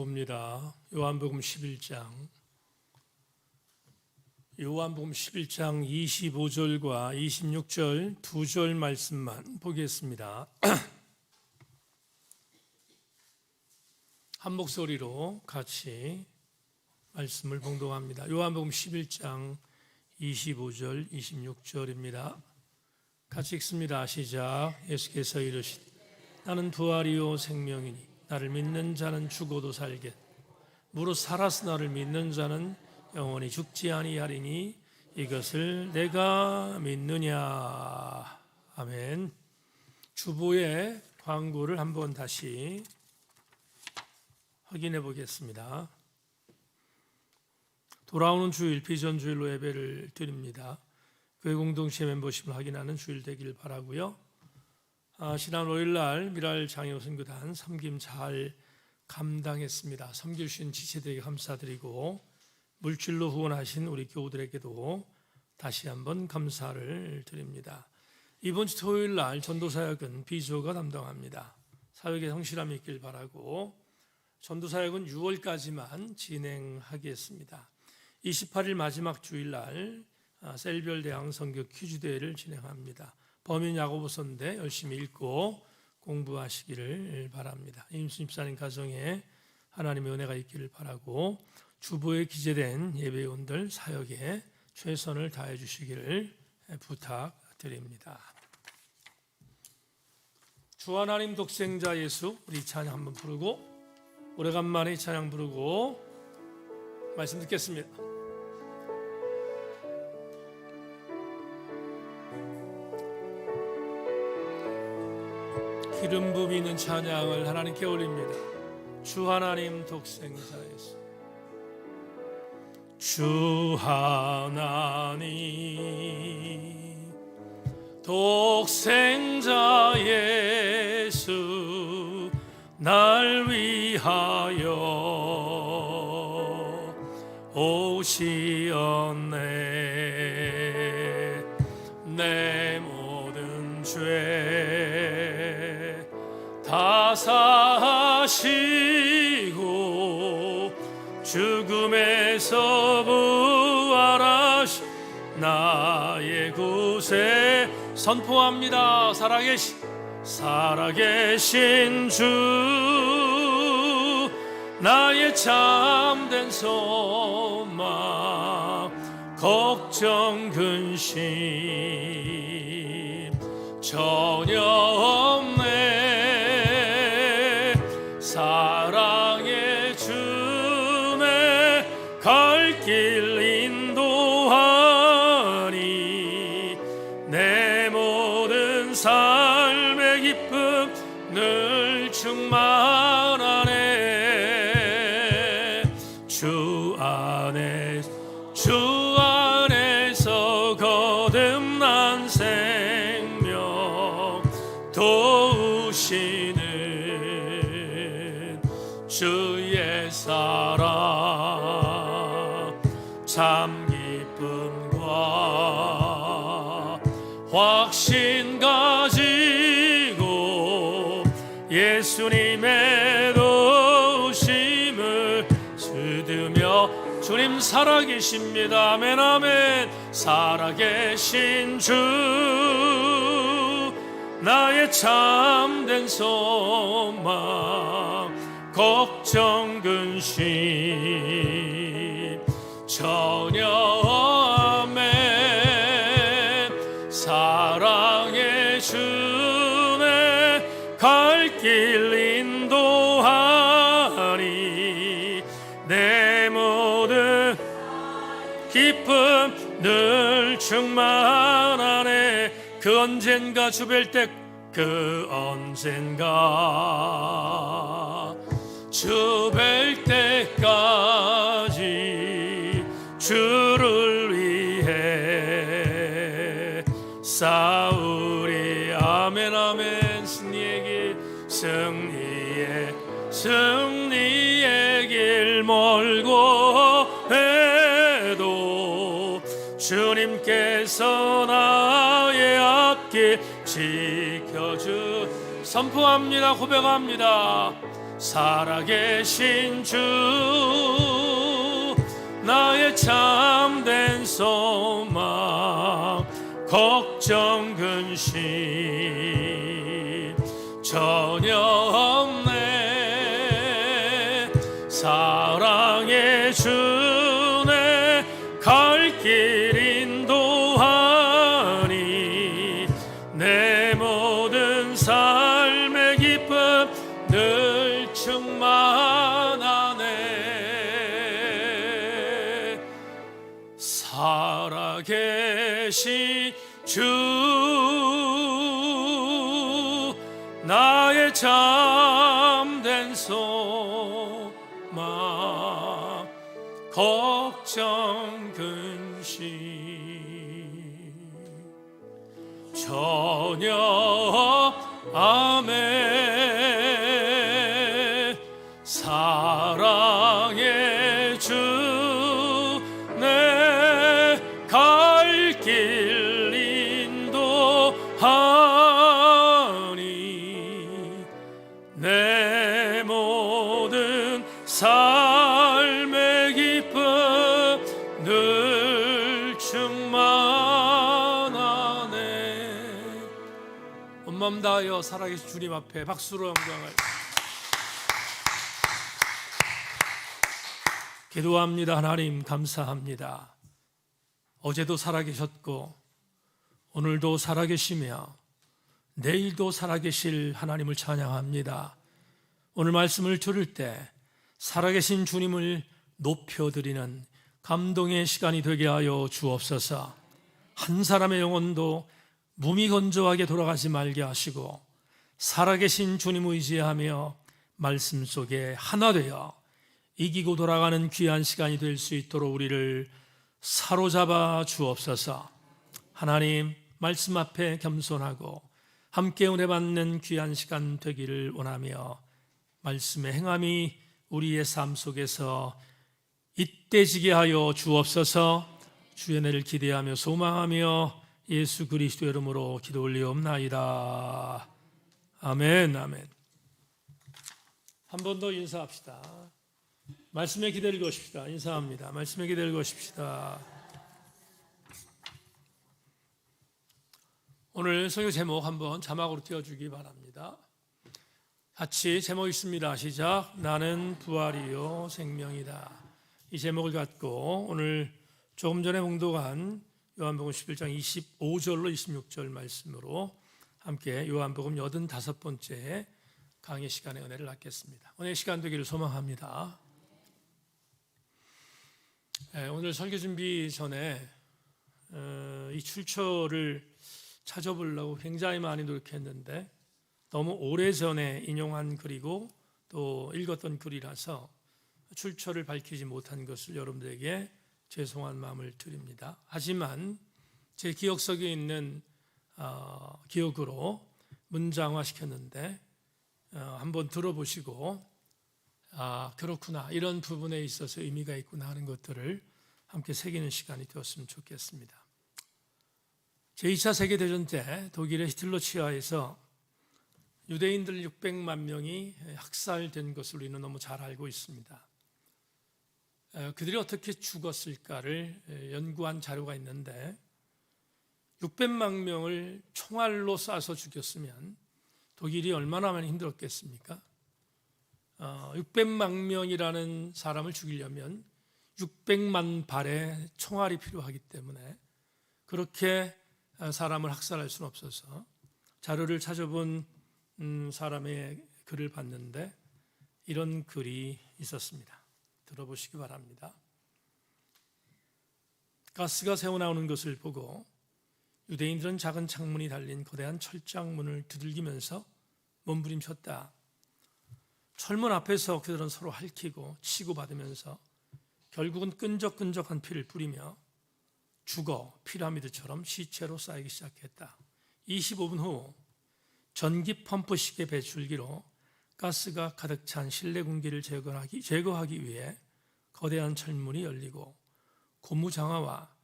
봅니다. 요한복음 11장 25절과 26절 두 절 말씀만 보겠습니다. 한 목소리로 같이 말씀을 봉독합니다. 요한복음 11장 25절 26절입니다. 같이 읽습니다. 시작. 예수께서 이르시되 나는 부활이요 생명이니 나를 믿는 자는 죽어도 살겠고 무릇 살아서 나를 믿는 자는 영원히 죽지 아니하리니 이것을 내가 믿느냐. 아멘. 주보의 광고를 한번 다시 확인해 보겠습니다. 돌아오는 주일 비전 주일로 예배를 드립니다. 교회 공동체 멤버십을 확인하는 주일 되기를 바라고요. 지난 월요일날 미랄 장애우 선교단 섬김 잘 감당했습니다. 섬길 수 있는 지체들에게 감사드리고 물질로 후원하신 우리 교우들에게도 다시 한번 감사를 드립니다. 이번 주 토요일날 전도사역은 비조가 담당합니다. 사역에 성실함이 있길 바라고 전도사역은 6월까지만 진행하겠습니다. 28일 마지막 주일날 셀별 대항 선교 퀴즈 대회를 진행합니다. 범인 야고보서인데 열심히 읽고 공부하시기를 바랍니다. 임수 집사님 가정에 하나님의 은혜가 있기를 바라고 주보에 기재된 예배원들 사역에 최선을 다해 주시기를 부탁드립니다. 주 하나님 독생자 예수, 우리 찬양 한번 부르고 오래간만에 찬양 부르고 말씀 듣겠습니다. 기름 부음 있는 찬양을 하나님께 올립니다. 주 하나님 독생자 예수, 주 하나님 독생자 예수 날 위하여 오시었네. 내 모든 죄 다 사하시고 죽음에서 부활하시 나의 구세 선포합니다. 살아계신 주 나의 참된 소망 걱정 근심 전혀 없네. 사랑의 주내 갈 길 인도하니 내 모든 삶의 기쁨 늘 충만하네. 주 안에서 거듭난 생명 도우시는 주의 사랑 참 기쁨과 확신 가지고 예수님의 도우심을 믿으며 주님 살아계십니다. 아멘 아멘. 살아계신 주 나의 참된 소망 걱정 근심 전혀 없네. 사랑의 주내 갈 길 인도하니 내 모든 기쁨 늘 충만하네. 그 언젠가 주 뵐 때 그 언젠가 주 뵐 때까지 주를 위해 싸우리. 아멘 아멘. 승리의 길 멀고 해도 주님께서 나의 앞길 지켜주 선포합니다. 고백합니다. 살아계신 주 나의 참된 소망 걱정 근심 전혀 없네. 사랑의 주내 갈 길 인도하니 내 모든 삶의 기쁨 늘 충만하네. 살아계신 주 나의 참된 소망 걱정 근심 전혀 아멘. 사랑의 주 내 갈 길 인도하니 내 모든 삶의 기쁨 늘 충만하네. 온 마음 다하여 살아계신 주님 앞에 박수로 영광을 기도합니다. 하나님 감사합니다. 어제도 살아계셨고 오늘도 살아계시며 내일도 살아계실 하나님을 찬양합니다. 오늘 말씀을 들을 때 살아계신 주님을 높여드리는 감동의 시간이 되게 하여 주옵소서. 한 사람의 영혼도 무미건조하게 돌아가지 말게 하시고 살아계신 주님 의지하며 말씀 속에 하나 되어 이기고 돌아가는 귀한 시간이 될 수 있도록 우리를 사로잡아 주옵소서. 하나님 말씀 앞에 겸손하고 함께 은혜 받는 귀한 시간 되기를 원하며 말씀의 행함이 우리의 삶 속에서 잇대지게 하여 주옵소서. 주의 은혜를 기대하며 소망하며 예수 그리스도 이름으로 기도 올리옵나이다. 아멘. 아멘. 한 번 더 인사합시다. 말씀에 기대를 것입시다. 인사합니다. 말씀에 기대를 것입시다. 오늘 설교 제목 한번 자막으로 띄워주기 바랍니다. 같이 제목 있습니다. 시작. 나는 부활이요 생명이다. 이 제목을 갖고 오늘 조금 전에 봉독한 요한복음 11장 25절로 26절 말씀으로 함께 요한복음 85번째 강의 시간의 은혜를 갖겠습니다. 오늘 시간 되기를 소망합니다. 오늘 설교 준비 전에 이 출처를 찾아보려고 굉장히 많이 노력했는데 너무 오래전에 인용한 글이고 또 읽었던 글이라서 출처를 밝히지 못한 것을 여러분들에게 죄송한 마음을 드립니다. 하지만 제 기억 속에 있는 기억으로 문장화시켰는데 한번 들어보시고 그렇구나, 이런 부분에 있어서 의미가 있구나 하는 것들을 함께 새기는 시간이 되었으면 좋겠습니다. 제2차 세계대전 때 독일의 히틀러 치하에서 유대인들 600만 명이 학살된 것을 우리는 너무 잘 알고 있습니다. 그들이 어떻게 죽었을까를 연구한 자료가 있는데 600만 명을 총알로 쏴서 죽였으면 독일이 얼마나 많이 힘들었겠습니까? 600만 명이라는 사람을 죽이려면 600만 발의 총알이 필요하기 때문에 그렇게 사람을 학살할 수는 없어서 자료를 찾아본 사람의 글을 봤는데 이런 글이 있었습니다. 들어보시기 바랍니다. 가스가 새어나오는 것을 보고 유대인들은 작은 창문이 달린 거대한 철장문을 두들기면서 몸부림쳤다. 철문 앞에서 그들은 서로 핥히고 치고받으면서 결국은 끈적끈적한 피를 뿌리며 죽어 피라미드처럼 시체로 쌓이기 시작했다. 25분 후 전기 펌프식의 배출기로 가스가 가득 찬 실내 공기를 제거하기 위해 거대한 철문이 열리고 고무장화와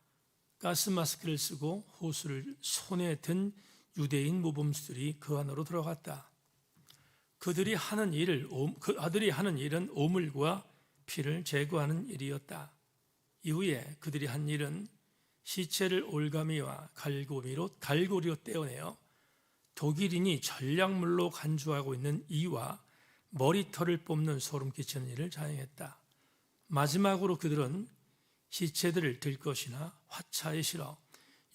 가스 마스크를 쓰고 호수를 손에 든 유대인 모범수들이 그 안으로 들어갔다. 그들이 하는 일은 오물과 피를 제거하는 일이었다. 이후에 그들이 한 일은 시체를 올가미와 갈고리로 떼어내어 독일인이 전략물로 간주하고 있는 이와 머리털을 뽑는 소름 끼치는 일을 자행했다. 마지막으로 그들은 시체들을 들것이나 화차에 실어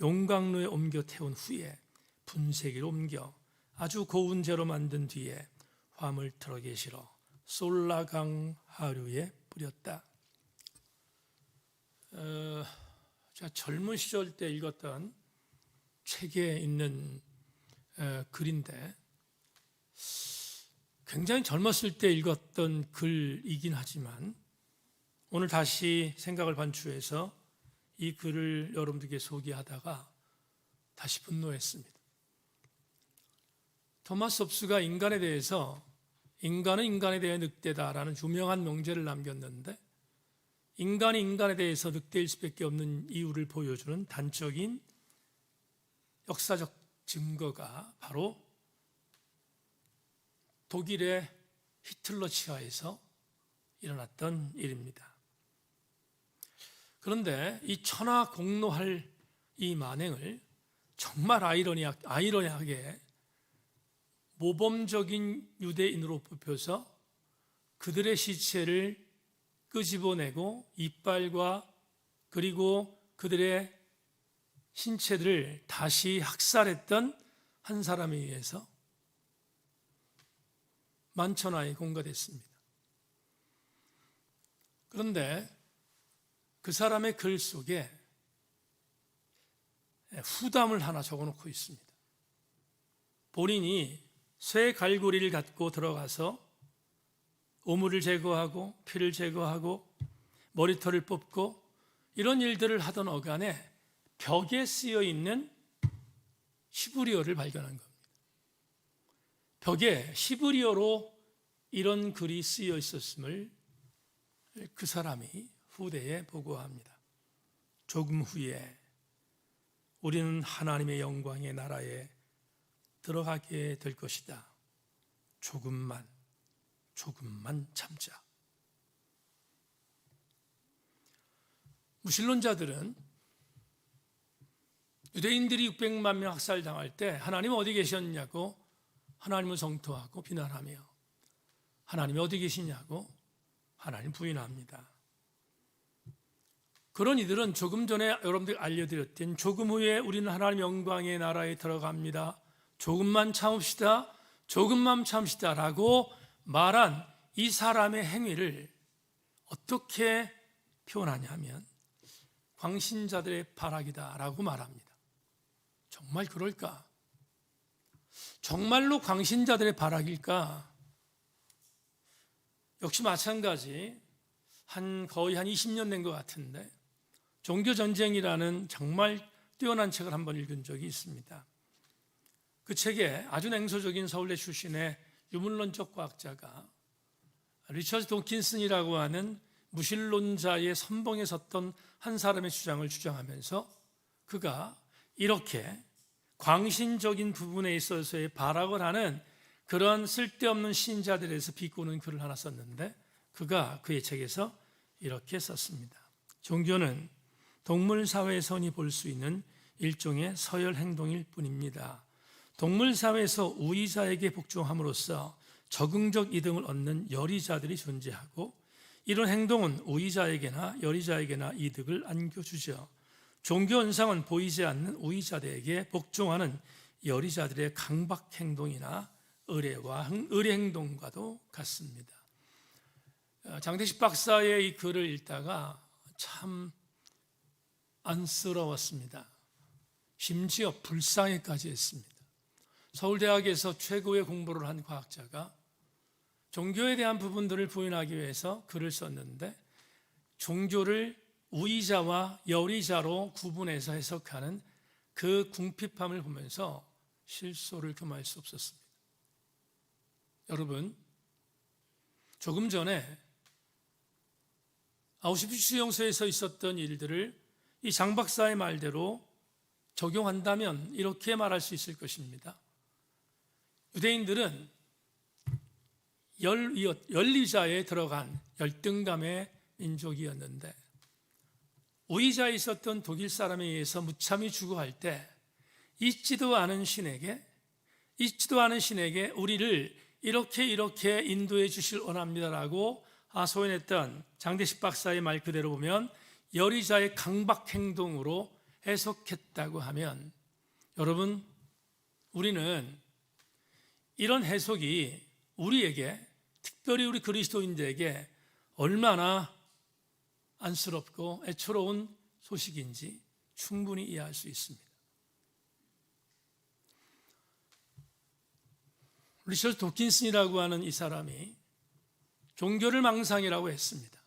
용광로에 옮겨 태운 후에 분쇄기로 옮겨 아주 고운 재로 만든 뒤에 화물 트럭에 실어 솔라강 하류에 뿌렸다. 제가 젊은 시절 때 읽었던 책에 있는 글인데 굉장히 젊었을 때 읽었던 글이긴 하지만 오늘 다시 생각을 반추해서 이 글을 여러분들께 소개하다가 다시 분노했습니다. 토마스 홉스가 인간에 대해서 인간은 인간에 대해 늑대다라는 유명한 명제를 남겼는데 인간이 인간에 대해서 늑대일 수밖에 없는 이유를 보여주는 단적인 역사적 증거가 바로 독일의 히틀러 치하에서 일어났던 일입니다. 그런데 이 천하공노할 이 만행을 정말 아이러니하게 모범적인 유대인으로 뽑혀서 그들의 시체를 끄집어내고 이빨과 그리고 그들의 신체들을 다시 학살했던 한 사람에 의해서 만천하에 공가됐습니다. 그런데 그 사람의 글 속에 후담을 하나 적어놓고 있습니다. 본인이 쇠 갈고리를 갖고 들어가서 오물을 제거하고 피를 제거하고 머리털을 뽑고 이런 일들을 하던 어간에 벽에 쓰여 있는 히브리어를 발견한 겁니다. 벽에 히브리어로 이런 글이 쓰여 있었음을 그 사람이 후대에 보고합니다. 조금 후에 우리는 하나님의 영광의 나라에 들어가게 될 것이다. 조금만 참자. 무신론자들은 유대인들이 600만 명 학살당할 때 하나님 어디 계셨냐고 하나님을 성토하고 비난하며 하나님이 어디 계시냐고 하나님 부인합니다. 그런 이들은 조금 전에 여러분들 알려드렸던 조금 후에 우리는 하나님 영광의 나라에 들어갑니다. 조금만 참읍시다. 조금만 참읍시다 라고 말한 이 사람의 행위를 어떻게 표현하냐 하면 광신자들의 발악이다 라고 말합니다. 정말 그럴까? 정말로 광신자들의 발악일까? 역시 마찬가지 거의 한 20년 된 것 같은데 종교전쟁이라는 정말 뛰어난 책을 한번 읽은 적이 있습니다. 그 책에 아주 냉소적인 서울대 출신의 유물론적 과학자가 리처드 도킨슨이라고 하는 무신론자의 선봉에 섰던 한 사람의 주장을 주장하면서 그가 이렇게 광신적인 부분에 있어서의 발악을 하는 그런 쓸데없는 신자들에 대해서 비꼬는 글을 하나 썼는데 그가 그의 책에서 이렇게 썼습니다. 종교는 동물사회에서 흔히 볼 수 있는 일종의 서열 행동일 뿐입니다. 동물사회에서 우위자에게 복종함으로써 적응적 이득을 얻는 열의자들이 존재하고 이런 행동은 우위자에게나 열의자에게나 이득을 안겨주죠. 종교 현상은 보이지 않는 우위자들에게 복종하는 열의자들의 강박 행동이나 의례 행동과도 같습니다. 장대식 박사의 이 글을 읽다가 참 안쓰러웠습니다. 심지어 불쌍해까지 했습니다. 서울대학에서 최고의 공부를 한 과학자가 종교에 대한 부분들을 부인하기 위해서 글을 썼는데 종교를 우위자와 열의자로 구분해서 해석하는 그 궁핍함을 보면서 실소를 금할 수 없었습니다. 여러분, 조금 전에 아우슈비츠 수용소에서 있었던 일들을 이 장 박사의 말대로 적용한다면 이렇게 말할 수 있을 것입니다. 유대인들은 열의자에 들어간 열등감의 민족이었는데 우의자에 있었던 독일 사람에 의해서 무참히 죽어갈 때 잊지도 않은 신에게 우리를 이렇게 인도해 주실 원합니다라고 소연했던 장대식 박사의 말 그대로 보면 열의자의 강박 행동으로 해석했다고 하면, 여러분, 우리는 이런 해석이 우리에게, 특별히 우리 그리스도인들에게 얼마나 안쓰럽고 애처로운 소식인지 충분히 이해할 수 있습니다. 리처드 도킨슨이라고 하는 이 사람이 종교를 망상이라고 했습니다.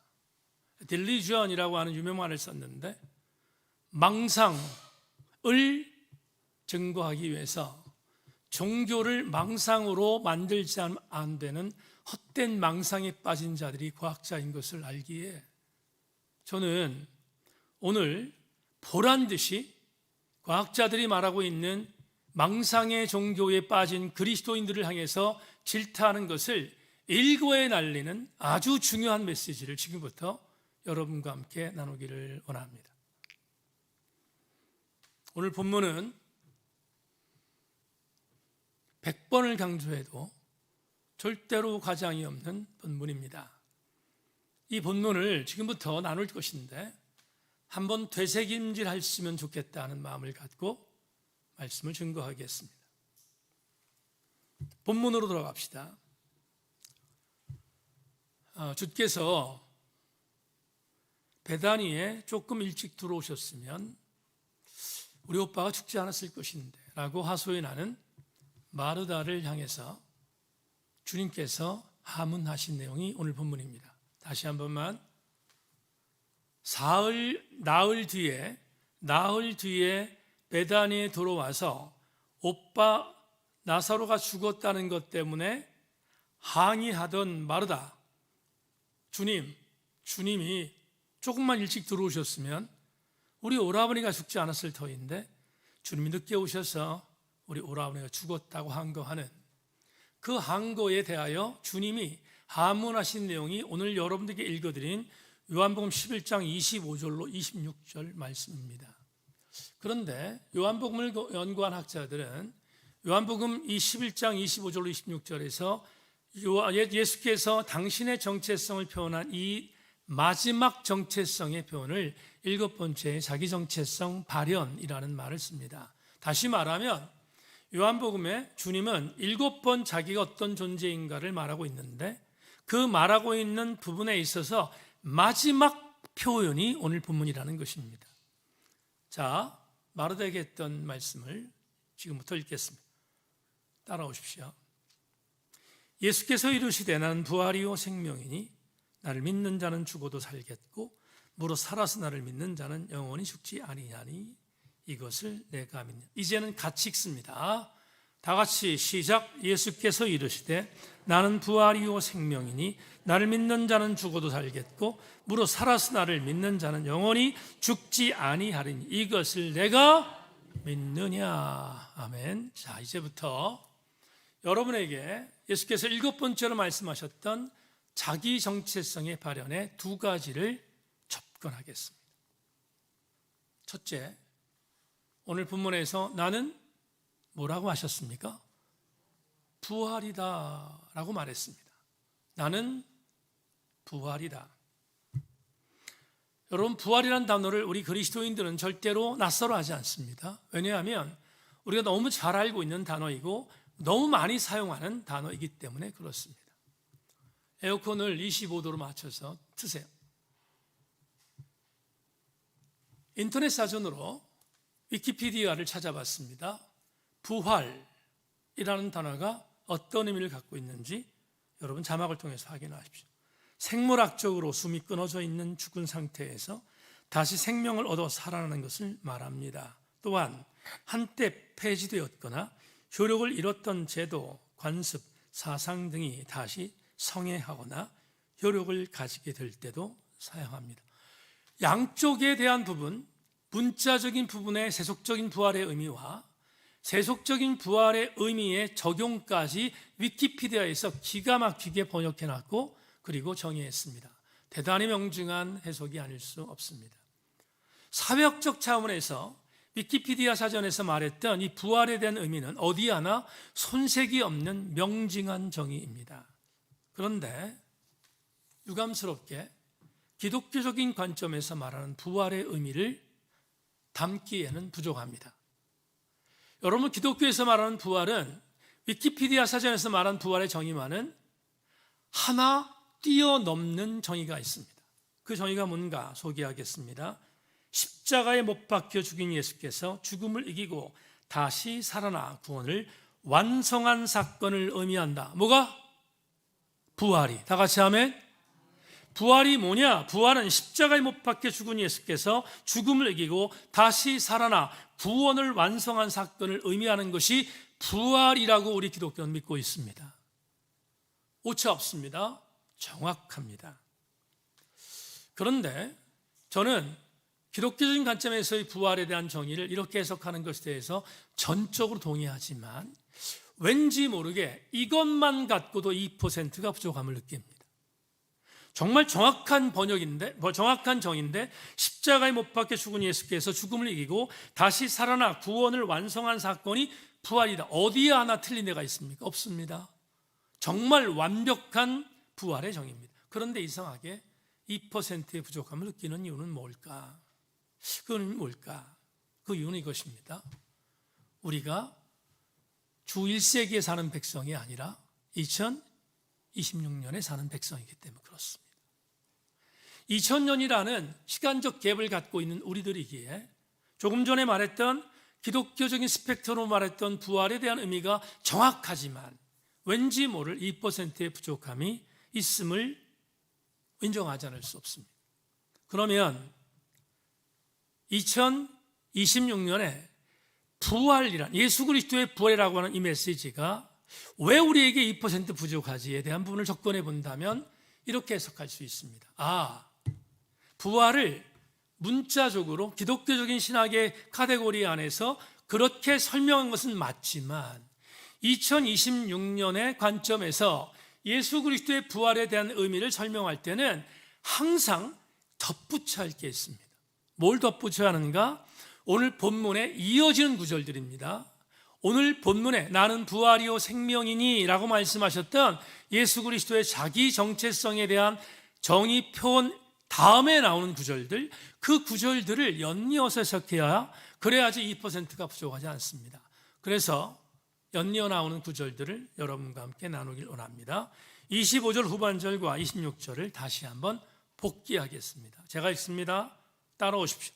딜리전이라고 하는 유명말을 썼는데, 망상을 증거하기 위해서 종교를 망상으로 만들지 않으면 안 되는 헛된 망상에 빠진 자들이 과학자인 것을 알기에 저는 오늘 보란 듯이 과학자들이 말하고 있는 망상의 종교에 빠진 그리스도인들을 향해서 질타하는 것을 일거에 날리는 아주 중요한 메시지를 지금부터 여러분과 함께 나누기를 원합니다. 오늘 본문은 100번을 강조해도 절대로 과장이 없는 본문입니다. 이 본문을 지금부터 나눌 것인데 한번 되새김질 하시면 좋겠다는 마음을 갖고 말씀을 증거하겠습니다. 본문으로 들어갑시다. 주께서 베다니에 조금 일찍 들어오셨으면 우리 오빠가 죽지 않았을 것인데 라고 하소연하는 마르다를 향해서 주님께서 하문하신 내용이 오늘 본문입니다. 다시 한 번만. 나흘 뒤에 베다니에 들어와서 오빠 나사로가 죽었다는 것 때문에 항의하던 마르다, 주님이 조금만 일찍 들어오셨으면 우리 오라버니가 죽지 않았을 터인데 주님이 늦게 오셔서 우리 오라버니가 죽었다고 항거하는 그 항거에 대하여 주님이 하문하신 내용이 오늘 여러분들께 읽어드린 요한복음 11장 25절로 26절 말씀입니다. 그런데 요한복음을 연구한 학자들은 요한복음 이 11장 25절로 26절에서 예수께서 당신의 정체성을 표현한 이 마지막 정체성의 표현을 7번째 자기 정체성 발현이라는 말을 씁니다. 다시 말하면 요한복음에 주님은 7번 자기가 어떤 존재인가를 말하고 있는데 그 말하고 있는 부분에 있어서 마지막 표현이 오늘 본문이라는 것입니다. 자, 마르다에게 했던 말씀을 지금부터 읽겠습니다. 따라오십시오. 예수께서 이르시되 나는 부활이요 생명이니 나를 믿는 자는 죽어도 살겠고 무릇 살아서 나를 믿는 자는 영원히 죽지 아니하니 이것을 내가 믿는. 이제는 같이 읽습니다. 다 같이 시작. 예수께서 이르시되 나는 부활이요 생명이니 나를 믿는 자는 죽어도 살겠고 무릇 살아서 나를 믿는 자는 영원히 죽지 아니하리니 이것을 내가 믿느냐. 아멘. 자, 이제부터 여러분에게 예수께서 7번째로 말씀하셨던 자기 정체성의 발현의 2가지를 접근하겠습니다. 첫째, 오늘 본문에서 나는 뭐라고 하셨습니까? 부활이다 라고 말했습니다. 나는 부활이다. 여러분, 부활이라는 단어를 우리 그리스도인들은 절대로 낯설어 하지 않습니다. 왜냐하면 우리가 너무 잘 알고 있는 단어이고 너무 많이 사용하는 단어이기 때문에 그렇습니다. 에어컨을 25도로 맞춰서 트세요. 인터넷 사전으로 위키피디아를 찾아봤습니다. 부활이라는 단어가 어떤 의미를 갖고 있는지 여러분 자막을 통해서 확인하십시오. 생물학적으로 숨이 끊어져 있는 죽은 상태에서 다시 생명을 얻어 살아나는 것을 말합니다. 또한 한때 폐지되었거나 효력을 잃었던 제도, 관습, 사상 등이 다시 성행하거나 효력을 가지게 될 때도 사용합니다. 양쪽에 대한 부분, 문자적인 부분의 세속적인 부활의 의미와 세속적인 부활의 의미의 적용까지 위키피디아에서 기가 막히게 번역해놨고 그리고 정의했습니다. 대단히 명중한 해석이 아닐 수 없습니다. 사회학적 차원에서 위키피디아 사전에서 말했던 이 부활에 대한 의미는 어디 하나 손색이 없는 명징한 정의입니다. 그런데 유감스럽게 기독교적인 관점에서 말하는 부활의 의미를 담기에는 부족합니다. 여러분, 기독교에서 말하는 부활은 위키피디아 사전에서 말하는 부활의 정의와는 하나 뛰어넘는 정의가 있습니다. 그 정의가 뭔가 소개하겠습니다. 십자가에 못 박혀 죽인 예수께서 죽음을 이기고 다시 살아나 구원을 완성한 사건을 의미한다. 뭐가? 부활이. 다 같이 하면 부활이 뭐냐? 부활은 십자가에 못 박혀 죽은 예수께서 죽음을 이기고 다시 살아나 구원을 완성한 사건을 의미하는 것이 부활이라고 우리 기독교는 믿고 있습니다. 오차 없습니다. 정확합니다. 그런데 저는 기독교적인 관점에서의 부활에 대한 정의를 이렇게 해석하는 것에 대해서 전적으로 동의하지만 왠지 모르게 이것만 갖고도 2%가 부족함을 느낍니다. 정말 정확한 번역인데, 정확한 정의인데 십자가에 못 박혀 죽은 예수께서 죽음을 이기고 다시 살아나 구원을 완성한 사건이 부활이다. 어디에 하나 틀린 데가 있습니까? 없습니다. 정말 완벽한 부활의 정의입니다. 그런데 이상하게 2%의 부족함을 느끼는 이유는 뭘까? 그건 뭘까? 그 이유는 이것입니다. 우리가 주 1세기에 사는 백성이 아니라 2026년에 사는 백성이기 때문에 그렇습니다. 2000년이라는 시간적 갭을 갖고 있는 우리들이기에 조금 전에 말했던 기독교적인 스펙트럼으로 말했던 부활에 대한 의미가 정확하지만 왠지 모를 2%의 부족함이 있음을 인정하지 않을 수 없습니다. 그러면 2026년에 부활이란 예수 그리스도의 부활이라고 하는 이 메시지가 왜 우리에게 2% 부족하지에 대한 부분을 접근해 본다면 이렇게 해석할 수 있습니다. 부활을 문자적으로 기독교적인 신학의 카테고리 안에서 그렇게 설명한 것은 맞지만 2026년의 관점에서 예수 그리스도의 부활에 대한 의미를 설명할 때는 항상 덧붙여야 할 게 있습니다. 뭘 덧붙여야 하는가? 오늘 본문에 이어지는 구절들입니다. 오늘 본문에 나는 부활이요 생명이니 라고 말씀하셨던 예수 그리스도의 자기 정체성에 대한 정의 표현 다음에 나오는 구절들, 그 구절들을 연이어서 해석해야 그래야지 2%가 부족하지 않습니다. 그래서 연이어 나오는 구절들을 여러분과 함께 나누길 원합니다. 25절 후반절과 26절을 다시 한번 복기하겠습니다. 제가 읽습니다. 따라오십시오.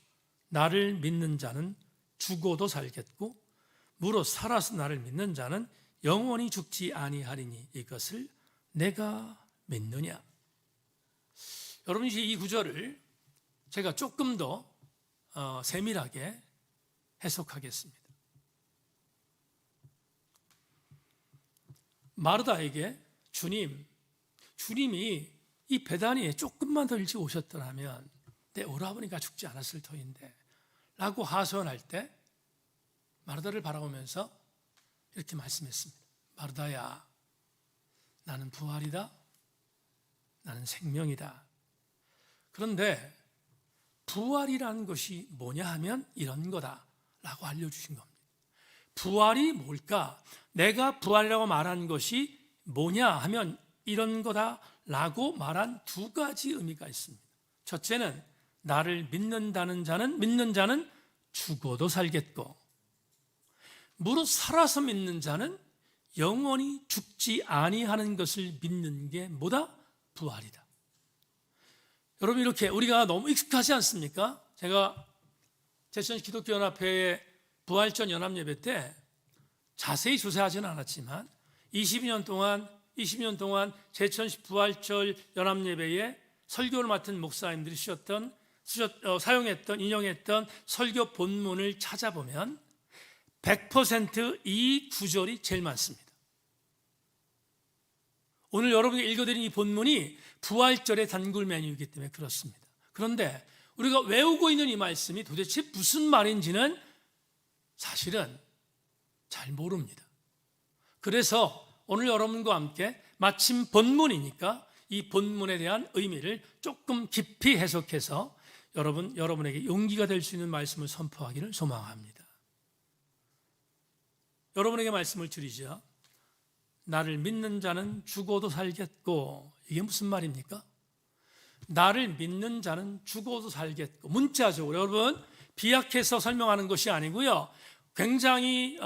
나를 믿는 자는 죽어도 살겠고 무릇 살아서 나를 믿는 자는 영원히 죽지 아니하리니 이것을 내가 믿느냐. 여러분, 이 구절을 제가 조금 더 세밀하게 해석하겠습니다. 마르다에게 주님이 이 베다니에 조금만 더 일찍 오셨더라면 내 오라버니가 죽지 않았을 터인데 라고 하소연할 때 마르다를 바라보면서 이렇게 말씀했습니다. 마르다야, 나는 부활이다. 나는 생명이다. 그런데 부활이라는 것이 뭐냐 하면 이런 거다라고 알려주신 겁니다. 부활이 뭘까? 내가 부활이라고 말한 것이 뭐냐 하면 이런 거다라고 말한 두 가지 의미가 있습니다. 첫째는 나를 믿는 자는 죽어도 살겠고 무릇 살아서 믿는 자는 영원히 죽지 아니하는 것을 믿는 게 뭐다? 부활이다. 여러분, 이렇게 우리가 너무 익숙하지 않습니까? 제가 제천 기독교연합회의 부활절 연합예배 때 자세히 조사하지는 않았지만 20년 동안 제천시 부활절 연합예배에 설교를 맡은 목사님들이 사용했던 인용했던 설교 본문을 찾아보면 100% 이 구절이 제일 많습니다. 오늘 여러분이 읽어드린 이 본문이 부활절의 단골 메뉴이기 때문에 그렇습니다. 그런데 우리가 외우고 있는 이 말씀이 도대체 무슨 말인지는 사실은 잘 모릅니다. 그래서 오늘 여러분과 함께 마침 본문이니까 이 본문에 대한 의미를 조금 깊이 해석해서 여러분에게 용기가 될 수 있는 말씀을 선포하기를 소망합니다. 여러분에게 말씀을 드리죠. 나를 믿는 자는 죽어도 살겠고, 이게 무슨 말입니까? 나를 믿는 자는 죽어도 살겠고, 문자적으로 여러분 비약해서 설명하는 것이 아니고요, 굉장히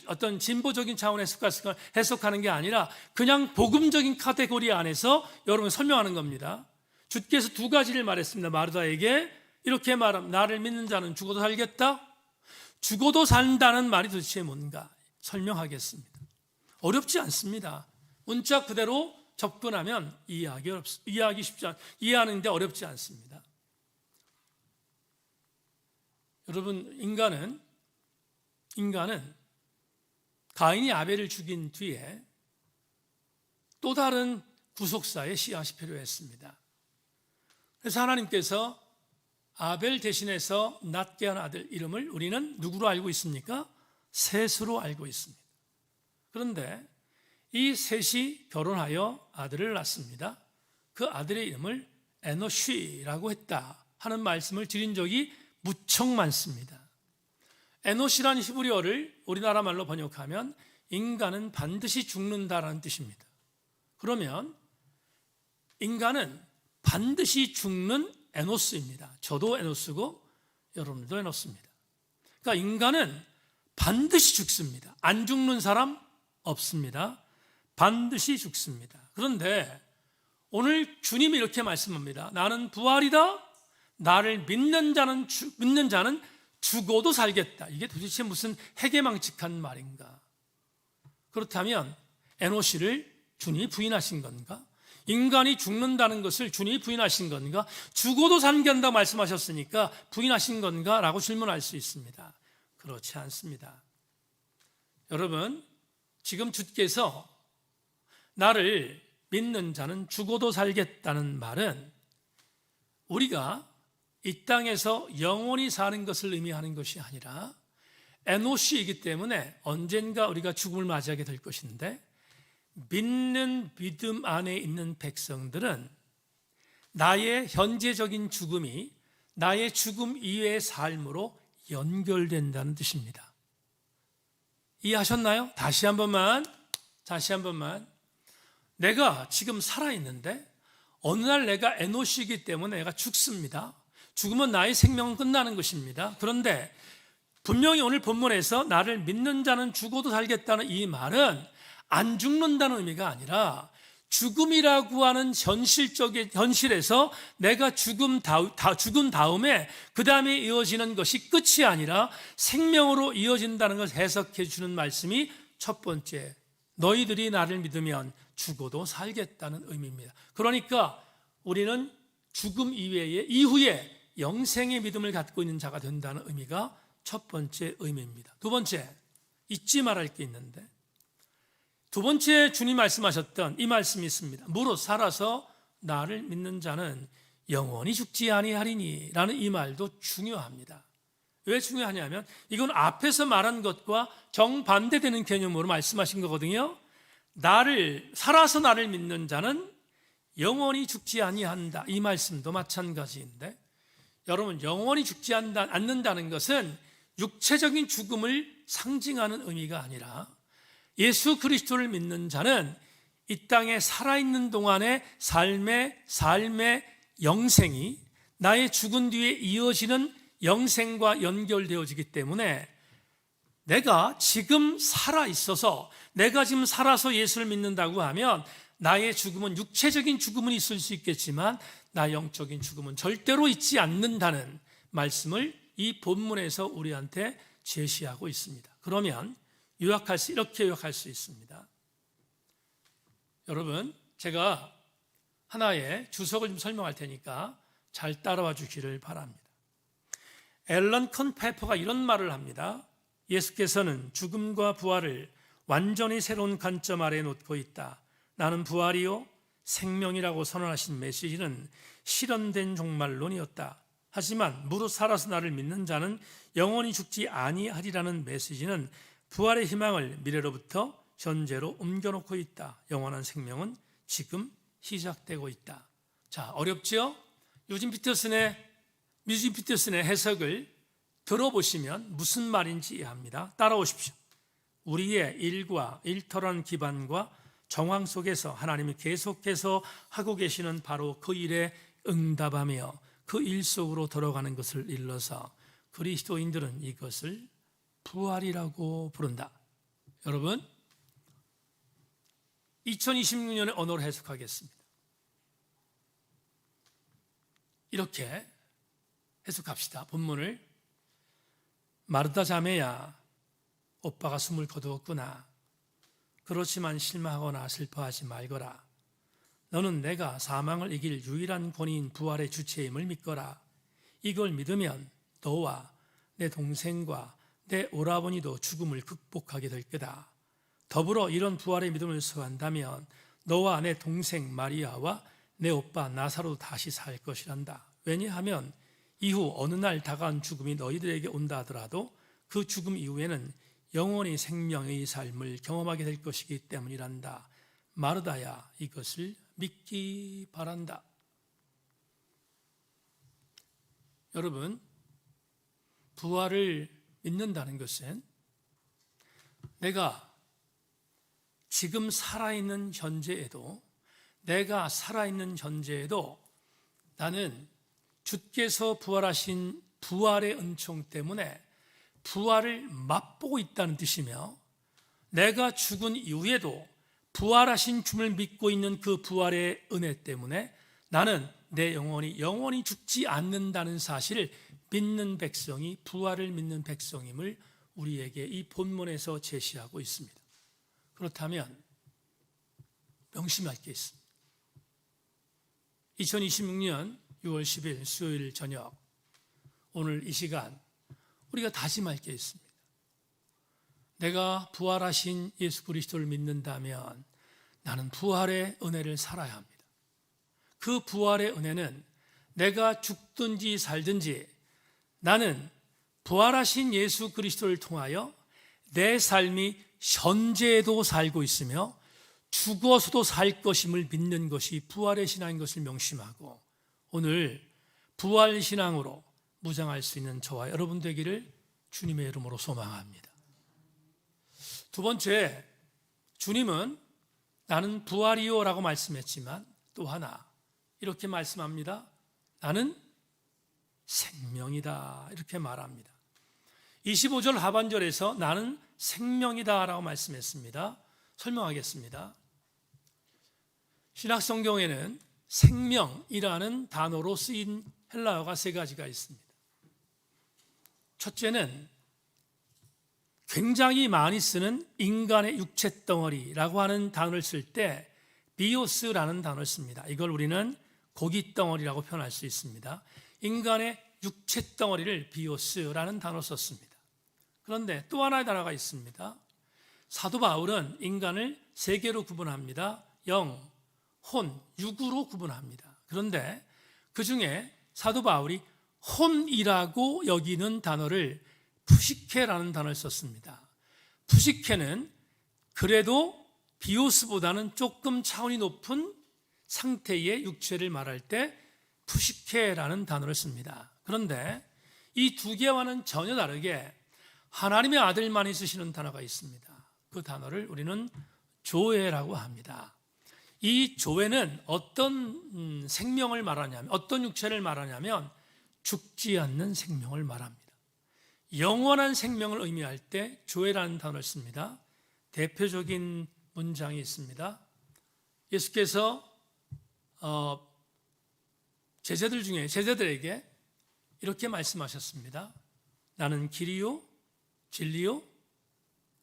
어떤 진보적인 차원에서 해석하는 게 아니라 그냥 복음적인 카테고리 안에서 여러분 설명하는 겁니다. 주께서 두 가지를 말했습니다. 마르다에게 이렇게 말합니다. 나를 믿는 자는 죽어도 살겠다. 죽어도 산다는 말이 도대체 뭔가 설명하겠습니다. 어렵지 않습니다. 문자 그대로 접근하면 이해하는데 어렵지 않습니다. 여러분, 인간은 가인이 아벨을 죽인 뒤에 또 다른 구속사의 씨앗이 필요했습니다. 그래서 하나님께서 아벨 대신해서 낫게 한 아들 이름을 우리는 누구로 알고 있습니까? 셋으로 알고 있습니다. 그런데 이 셋이 결혼하여 아들을 낳습니다. 그 아들의 이름을 에노시라고 했다 하는 말씀을 드린 적이 무척 많습니다. 에노시라는 히브리어를 우리나라 말로 번역하면 인간은 반드시 죽는다라는 뜻입니다. 그러면 인간은 반드시 죽는 에노스입니다. 저도 에노스고 여러분도 에노스입니다. 그러니까 인간은 반드시 죽습니다. 안 죽는 사람 없습니다. 반드시 죽습니다. 그런데 오늘 주님이 이렇게 말씀합니다. 나는 부활이다. 나를 믿는 자는 죽어도 살겠다. 이게 도대체 무슨 해괴망측한 말인가? 그렇다면 에노시를 주님이 부인하신 건가? 인간이 죽는다는 것을 주님이 부인하신 건가? 죽어도 산다고 말씀하셨으니까 부인하신 건가? 라고 질문할 수 있습니다. 그렇지 않습니다. 여러분, 지금 주께서 나를 믿는 자는 죽어도 살겠다는 말은 우리가 이 땅에서 영원히 사는 것을 의미하는 것이 아니라 에노시이기 때문에 언젠가 우리가 죽음을 맞이하게 될 것인데, 믿는 믿음 안에 있는 백성들은 나의 현재적인 죽음이 나의 죽음 이외의 삶으로 연결된다는 뜻입니다. 이해하셨나요? 다시 한 번만. 내가 지금 살아있는데 어느 날 내가 에노시이기 때문에 내가 죽습니다. 죽으면 나의 생명은 끝나는 것입니다. 그런데 분명히 오늘 본문에서 나를 믿는 자는 죽어도 살겠다는 이 말은 안 죽는다는 의미가 아니라 죽음이라고 하는 현실에서 내가 죽은 다음에 그 다음에 이어지는 것이 끝이 아니라 생명으로 이어진다는 것을 해석해 주는 말씀이 첫 번째, 너희들이 나를 믿으면 죽어도 살겠다는 의미입니다. 그러니까 우리는 죽음 이후에 영생의 믿음을 갖고 있는 자가 된다는 의미가 첫 번째 의미입니다. 두 번째, 잊지 말할 게 있는데, 두 번째 주님 말씀하셨던 이 말씀이 있습니다. 무릇 살아서 나를 믿는 자는 영원히 죽지 아니하리니 라는 이 말도 중요합니다. 왜 중요하냐면 이건 앞에서 말한 것과 정반대되는 개념으로 말씀하신 거거든요. 살아서 나를 믿는 자는 영원히 죽지 아니한다. 이 말씀도 마찬가지인데, 여러분, 영원히 죽지 않는다는 것은 육체적인 죽음을 상징하는 의미가 아니라 예수 그리스도를 믿는 자는 이 땅에 살아있는 동안의 삶의 영생이 나의 죽은 뒤에 이어지는 영생과 연결되어지기 때문에 내가 지금 살아있어서, 내가 지금 살아서 예수를 믿는다고 하면 나의 죽음은 육체적인 죽음은 있을 수 있겠지만 나 영적인 죽음은 절대로 있지 않는다는 말씀을 이 본문에서 우리한테 제시하고 있습니다. 그러면 이렇게 요약할 수 있습니다. 여러분, 제가 하나의 주석을 좀 설명할 테니까 잘 따라와 주기를 바랍니다. 앨런 컨페퍼가 이런 말을 합니다. 예수께서는 죽음과 부활을 완전히 새로운 관점 아래에 놓고 있다. 나는 부활이요 생명이라고 선언하신 메시지는 실현된 종말론이었다. 하지만 무릇 살아서 나를 믿는 자는 영원히 죽지 아니하리라는 메시지는 부활의 희망을 미래로부터 현재로 옮겨놓고 있다. 영원한 생명은 지금 시작되고 있다. 자, 어렵죠? 유진 피터슨의 해석을 들어보시면 무슨 말인지 이해합니다. 따라오십시오. 우리의 일과 일터라는 기반과 정황 속에서 하나님이 계속해서 하고 계시는 바로 그 일에 응답하며 그 일 속으로 들어가는 것을 일러서 그리스도인들은 이것을 부활이라고 부른다. 여러분, 2026년의 언어로 해석하겠습니다. 이렇게 해석합시다. 본문을. 마르다 자매야, 오빠가 숨을 거두었구나. 그렇지만 실망하거나 슬퍼하지 말거라. 너는 내가 사망을 이길 유일한 권위인 부활의 주체임을 믿거라. 이걸 믿으면 너와 내 동생과 내 오라버니도 죽음을 극복하게 될 거다. 더불어 이런 부활의 믿음을 소유한다면 너와 내 동생 마리아와 내 오빠 나사로도 다시 살 것이란다. 왜냐하면 이후 어느 날 다가온 죽음이 너희들에게 온다 하더라도 그 죽음 이후에는 영원히 생명의 삶을 경험하게 될 것이기 때문이란다. 마르다야, 이것을 믿기 바란다. 여러분, 부활을 믿는다는 것은 내가 지금 살아있는 현재에도 나는 주께서 부활하신 부활의 은총 때문에 부활을 맛보고 있다는 뜻이며, 내가 죽은 이후에도 부활하신 주를 믿고 있는 그 부활의 은혜 때문에 나는 내 영원히 죽지 않는다는 사실을 믿는 백성이 부활을 믿는 백성임을 우리에게 이 본문에서 제시하고 있습니다. 그렇다면 명심할 게 있습니다. 2026년 6월 10일 수요일 저녁, 오늘 이 시간 우리가 다짐할 게 있습니다. 내가 부활하신 예수 그리스도를 믿는다면 나는 부활의 은혜를 살아야 합니다. 그 부활의 은혜는 내가 죽든지 살든지 나는 부활하신 예수 그리스도를 통하여 내 삶이 현재에도 살고 있으며 죽어서도 살 것임을 믿는 것이 부활의 신앙인 것을 명심하고, 오늘 부활 신앙으로 무장할 수 있는 저와 여러분 되기를 주님의 이름으로 소망합니다. 두 번째, 주님은 나는 부활이요 라고 말씀했지만 또 하나 이렇게 말씀합니다. 나는 생명이다, 이렇게 말합니다. 25절 하반절에서 나는 생명이다 라고 말씀했습니다. 설명하겠습니다. 신약 성경에는 생명이라는 단어로 쓰인 헬라어가 세 가지가 있습니다. 첫째는 굉장히 많이 쓰는 인간의 육체 덩어리라고 하는 단어를 쓸 때 비오스라는 단어를 씁니다. 이걸 우리는 고기 덩어리라고 표현할 수 있습니다. 인간의 육체 덩어리를 비오스라는 단어로 썼습니다. 그런데 또 하나의 단어가 있습니다. 사도 바울은 인간을 세 개로 구분합니다. 영, 혼, 육으로 구분합니다. 그런데 그 중에 사도 바울이 혼이라고 여기는 단어를 푸시케라는 단어를 썼습니다. 푸시케는 그래도 비오스보다는 조금 차원이 높은 상태의 육체를 말할 때 푸시케라는 단어를 씁니다. 그런데 이 두 개와는 전혀 다르게 하나님의 아들만이 쓰시는 단어가 있습니다. 그 단어를 우리는 조회라고 합니다. 이 조회는 어떤 생명을 말하냐면, 어떤 육체를 말하냐면 죽지 않는 생명을 말합니다. 영원한 생명을 의미할 때 조회라는 단어를 씁니다. 대표적인 문장이 있습니다. 예수께서 제자들에게 이렇게 말씀하셨습니다. 나는 길이요 진리요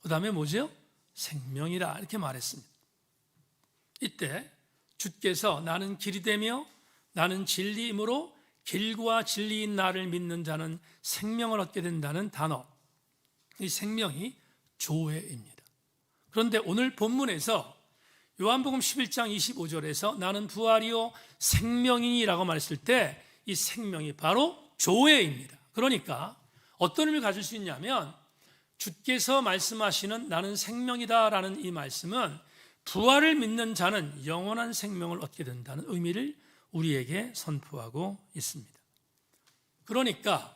그 다음에 뭐죠? 생명이라, 이렇게 말했습니다. 이때 주께서 나는 길이 되며 나는 진리이므로 길과 진리인 나를 믿는 자는 생명을 얻게 된다는 단어, 이 생명이 조회입니다. 그런데 오늘 본문에서 요한복음 11장 25절에서 나는 부활이요 생명이니라고 말했을 때 이 생명이 바로 조회입니다. 그러니까 어떤 의미를 가질 수 있냐면, 주께서 말씀하시는 나는 생명이다라는 이 말씀은 부활을 믿는 자는 영원한 생명을 얻게 된다는 의미를 우리에게 선포하고 있습니다. 그러니까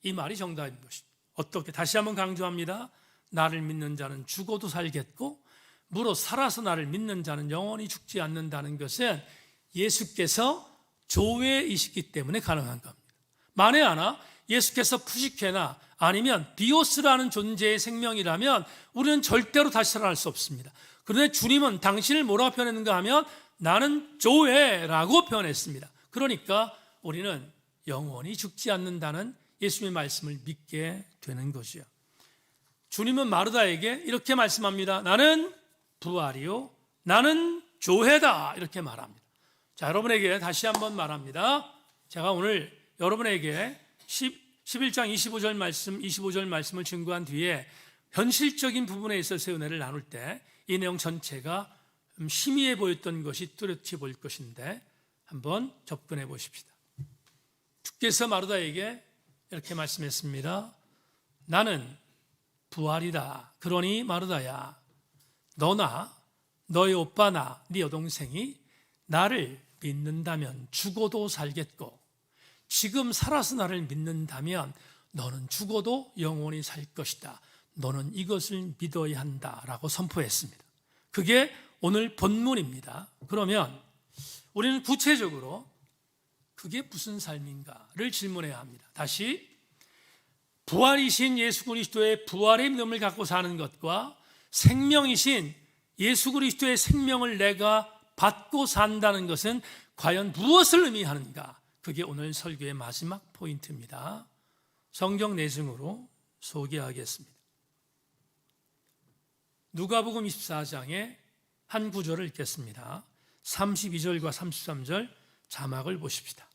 이 말이 정답인 것입니다. 어떻게? 다시 한번 강조합니다. 나를 믿는 자는 죽어도 살겠고 무릇 살아서 나를 믿는 자는 영원히 죽지 않는다는 것은 예수께서 조회이시기 때문에 가능한 겁니다. 만에 하나 예수께서 푸시케나 아니면 비오스라는 존재의 생명이라면 우리는 절대로 다시 살아날 수 없습니다. 그런데 주님은 당신을 뭐라고 표현했는가 하면 나는 조회라고 표현했습니다. 그러니까 우리는 영원히 죽지 않는다는 예수님의 말씀을 믿게 되는 것이요. 주님은 마르다에게 이렇게 말씀합니다. 나는 부활이요 나는 조회다 이렇게 말합니다. 자, 여러분에게 다시 한번 말합니다. 제가 오늘 여러분에게 11장 25절 말씀을 증거한 뒤에 현실적인 부분에 있어서 은혜를 나눌 때 이 내용 전체가 희미해 보였던 것이 뚜렷이 보일 것인데 한번 접근해 보십시다. 주께서 마르다에게 이렇게 말씀했습니다. 나는 부활이다. 그러니 마르다야, 너나 너의 오빠나 네 여동생이 나를 믿는다면 죽어도 살겠고 지금 살아서 나를 믿는다면 너는 죽어도 영원히 살 것이다. 너는 이것을 믿어야 한다라고 선포했습니다. 그게 오늘 본문입니다. 그러면 우리는 구체적으로 그게 무슨 삶인가를 질문해야 합니다. 다시 부활이신 예수 그리스도의 부활의 믿음을 갖고 사는 것과 생명이신 예수 그리스도의 생명을 내가 받고 산다는 것은 과연 무엇을 의미하는가? 그게 오늘 설교의 마지막 포인트입니다. 성경 내증으로 소개하겠습니다. 누가복음 24장의 한 구절을 읽겠습니다. 32절과 33절 자막을 보십시다.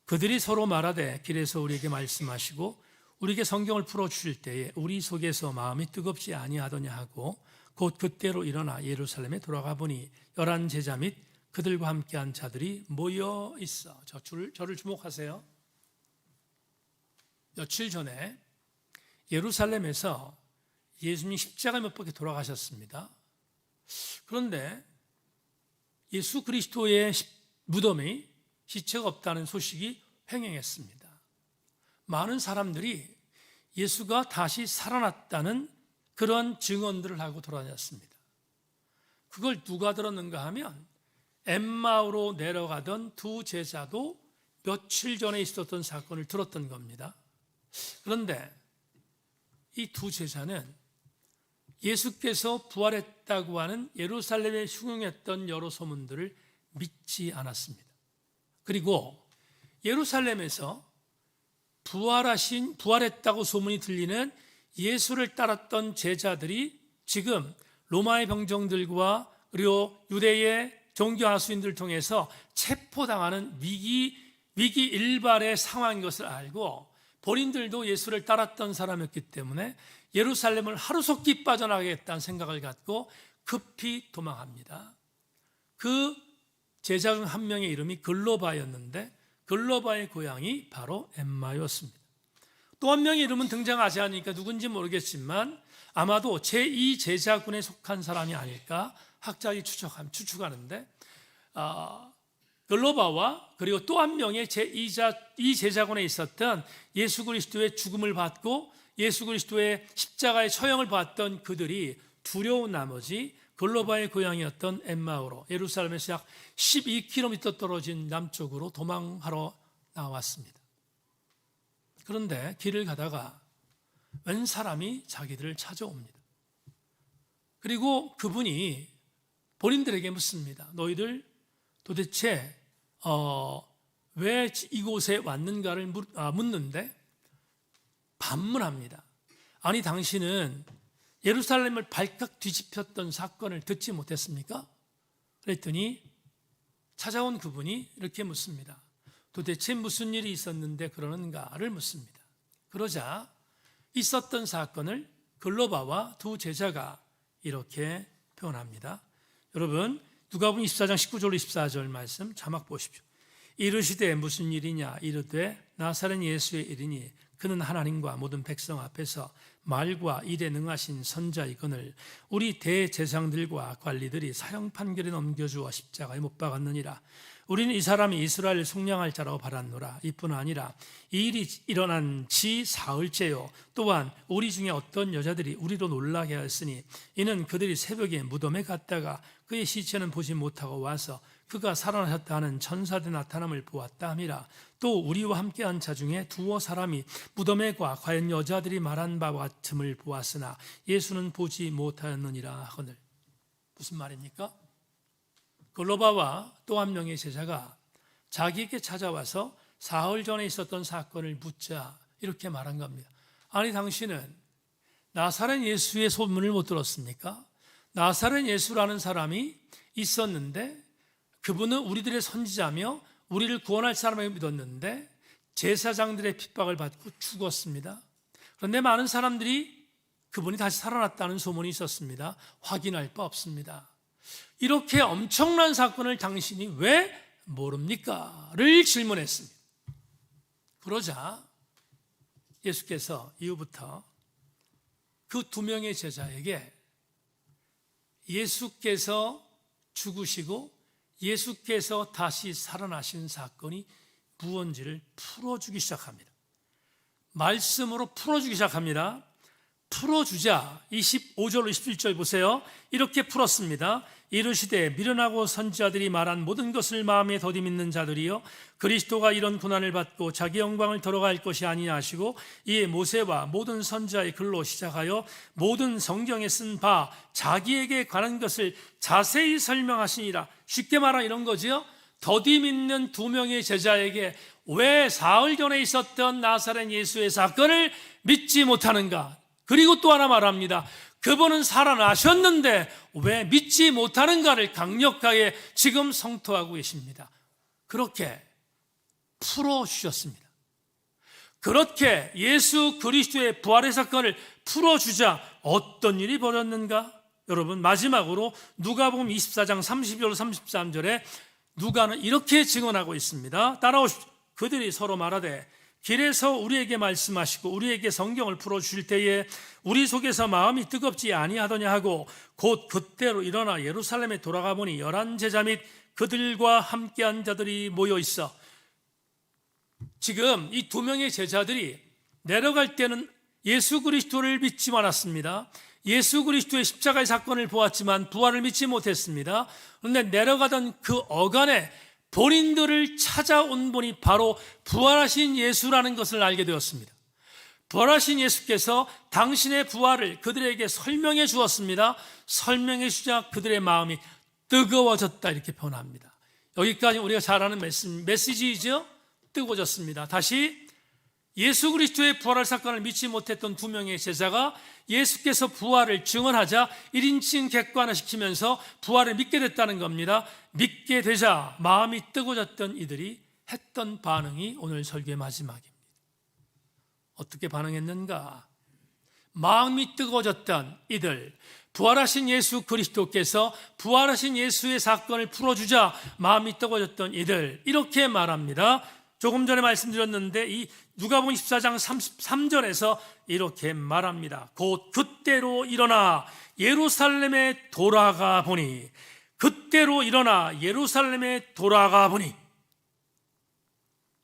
그들이 서로 말하되 길에서 우리에게 말씀하시고 우리에게 성경을 풀어주실 때에 우리 속에서 마음이 뜨겁지 아니하더냐 하고 곧 그때로 일어나 예루살렘에 돌아가 보니 11 제자 및 그들과 함께한 자들이 모여 있어. 저를 주목하세요. 며칠 전에 예루살렘에서 예수님이 십자가 못 박혀 돌아가셨습니다. 그런데 예수 그리스도의 무덤에 시체가 없다는 소식이 횡행했습니다. 많은 사람들이 예수가 다시 살아났다는 그런 증언들을 하고 돌아다녔습니다. 그걸 누가 들었는가 하면 엠마오로 내려가던 두 제자도 며칠 전에 있었던 사건을 들었던 겁니다. 그런데 이 두 제자는 예수께서 부활했다고 하는 예루살렘에 흉흉했던 여러 소문들을 믿지 않았습니다. 그리고 예루살렘에서 부활했다고 소문이 들리는 예수를 따랐던 제자들이 지금 로마의 병정들과 그리고 유대의 종교 하수인들을 통해서 체포당하는 위기 일발의 상황인 것을 알고 본인들도 예수를 따랐던 사람이었기 때문에 예루살렘을 하루속히 빠져나가겠다는 생각을 갖고 급히 도망합니다. 그 제자 중 한 명의 이름이 글로바였는데 글로바의 고향이 바로 엠마였습니다. 또 한 명의 이름은 등장하지 않으니까 누군지 모르겠지만 아마도 제2 제자군에 속한 사람이 아닐까 학자들이 추측하는데 글로바와 그리고 또 한 명의 제2 제자군에 있었던 예수 그리스도의 죽음을 받고 예수 그리스도의 십자가의 처형을 받던 그들이 두려운 나머지 글로바의 고향이었던 엠마오로 예루살렘에서 약 12km 떨어진 남쪽으로 도망하러 나왔습니다. 그런데 길을 가다가 웬 사람이 자기들을 찾아옵니다. 그리고 그분이 본인들에게 묻습니다. 너희들 도대체 왜 이곳에 왔는가를 묻는데 반문합니다. 아니 당신은 예루살렘을 발칵 뒤집혔던 사건을 듣지 못했습니까? 그랬더니 찾아온 그분이 이렇게 묻습니다. 도대체 무슨 일이 있었는데 그러는가를 묻습니다. 그러자 있었던 사건을 글로바와 두 제자가 이렇게 표현합니다. 여러분 누가복음 24장 19절 24절 말씀 자막 보십시오. 이르시되 무슨 일이냐 이르되 나사렛 예수의 일이니 그는 하나님과 모든 백성 앞에서 말과 일에 능하신 선자이거늘 우리 대제사장들과 관리들이 사형 판결에 넘겨주어 십자가에 못 박았느니라. 우리는 이 사람이 이스라엘을 속량할 자라고 바랐노라. 이뿐 아니라 이 일이 일어난 지 사흘째요. 또한 우리 중에 어떤 여자들이 우리로 놀라게 하였으니 이는 그들이 새벽에 무덤에 갔다가 그의 시체는 보지 못하고 와서 그가 살아나셨다 하는 천사들의 나타남을 보았다 함이라. 또 우리와 함께한 자 중에 두어 사람이 무덤에 가 과연 여자들이 말한 바와 같음을 보았으나 예수는 보지 못하였느니라 하거늘. 무슨 말입니까? 글로바와 또 한 명의 제자가 자기에게 찾아와서 사흘 전에 있었던 사건을 묻자 이렇게 말한 겁니다. 아니, 당신은 나사렛 예수의 소문을 못 들었습니까? 나사렛 예수라는 사람이 있었는데 그분은 우리들의 선지자며 우리를 구원할 사람을 믿었는데 제사장들의 핍박을 받고 죽었습니다. 그런데 많은 사람들이 그분이 다시 살아났다는 소문이 있었습니다. 확인할 바 없습니다. 이렇게 엄청난 사건을 당신이 왜 모릅니까? 를 질문했습니다. 그러자 예수께서 이후부터 그 두 명의 제자에게 예수께서 죽으시고 예수께서 다시 살아나신 사건이 무언지를 풀어주기 시작합니다. 말씀으로 풀어주기 시작합니다. 풀어주자 25절 27절 보세요. 이렇게 풀었습니다. 이르시되 미련하고 선지자들이 말한 모든 것을 마음에 더디 믿는 자들이여 그리스도가 이런 고난을 받고 자기 영광을 들어갈 것이 아니냐 하시고 이에 모세와 모든 선지자의 글로 시작하여 모든 성경에 쓴 바 자기에게 관한 것을 자세히 설명하시니라. 쉽게 말하면 이런 거죠. 더디 믿는 두 명의 제자에게 왜 사흘 전에 있었던 나사렛 예수의 사건을 믿지 못하는가? 그리고 또 하나 말합니다. 그분은 살아나셨는데 왜 믿지 못하는가를 강력하게 지금 성토하고 계십니다. 그렇게 풀어주셨습니다. 그렇게 예수 그리스도의 부활의 사건을 풀어주자 어떤 일이 벌어졌는가? 여러분, 마지막으로 누가복음 24장 30절 33절에 누가는 이렇게 증언하고 있습니다. 따라오십시오. 그들이 서로 말하되 길에서 우리에게 말씀하시고 우리에게 성경을 풀어주실 때에 우리 속에서 마음이 뜨겁지 아니하더냐 하고 곧 그때로 일어나 예루살렘에 돌아가 보니 11 제자 및 그들과 함께한 자들이 모여 있어. 지금 이 두 명의 제자들이 내려갈 때는 예수 그리스도를 믿지 않았습니다. 예수 그리스도의 십자가의 사건을 보았지만 부활을 믿지 못했습니다. 그런데 내려가던 그 어간에 본인들을 찾아온 분이 바로 부활하신 예수라는 것을 알게 되었습니다. 부활하신 예수께서 당신의 부활을 그들에게 설명해 주었습니다. 설명해 주자 그들의 마음이 뜨거워졌다 이렇게 표현합니다. 여기까지 우리가 잘 아는 메시지이죠. 뜨거워졌습니다. 다시 예수 그리스도의 부활할 사건을 믿지 못했던 두 명의 제자가 예수께서 부활을 증언하자 1인칭 객관화시키면서 부활을 믿게 됐다는 겁니다. 믿게 되자 마음이 뜨거워졌던 이들이 했던 반응이 오늘 설교의 마지막입니다. 어떻게 반응했는가? 마음이 뜨거워졌던 이들, 부활하신 예수 그리스도께서 부활하신 예수의 사건을 풀어주자 마음이 뜨거워졌던 이들, 이렇게 말합니다. 조금 전에 말씀드렸는데 이 누가복음 24장 33절에서 이렇게 말합니다. 곧 그때로 일어나 예루살렘에 돌아가 보니, 그때로 일어나 예루살렘에 돌아가 보니.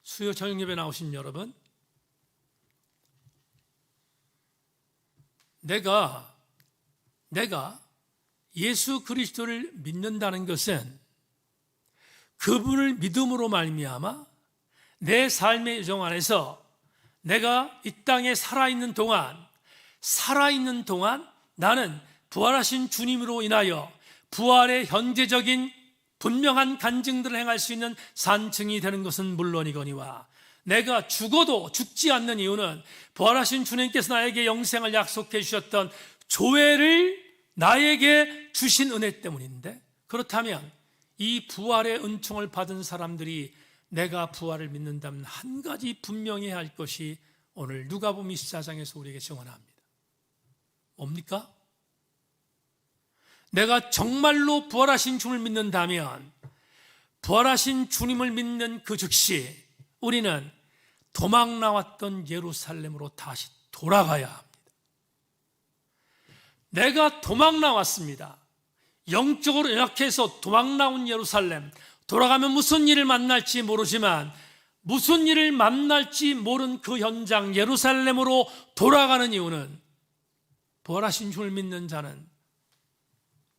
수요 저녁 예배 나오신 여러분, 내가 예수 그리스도를 믿는다는 것은 그분을 믿음으로 말미암아 내 삶의 여정 안에서 내가 이 땅에 살아있는 동안 나는 부활하신 주님으로 인하여 부활의 현재적인 분명한 간증들을 행할 수 있는 산증이 되는 것은 물론이거니와 내가 죽어도 죽지 않는 이유는 부활하신 주님께서 나에게 영생을 약속해 주셨던 조회를 나에게 주신 은혜 때문인데, 그렇다면 이 부활의 은총을 받은 사람들이 내가 부활을 믿는다면 한 가지 분명히 할 것이 오늘 누가복음 24장에서 우리에게 증언합니다. 뭡니까? 내가 정말로 부활하신 주님을 믿는다면 부활하신 주님을 믿는 그 즉시 우리는 도망 나왔던 예루살렘으로 다시 돌아가야 합니다. 내가 도망 나왔습니다. 영적으로 연약해서 도망 나온 예루살렘, 돌아가면 무슨 일을 만날지 모르지만 무슨 일을 만날지 모른 그 현장 예루살렘으로 돌아가는 이유는 부활하신 주를 믿는 자는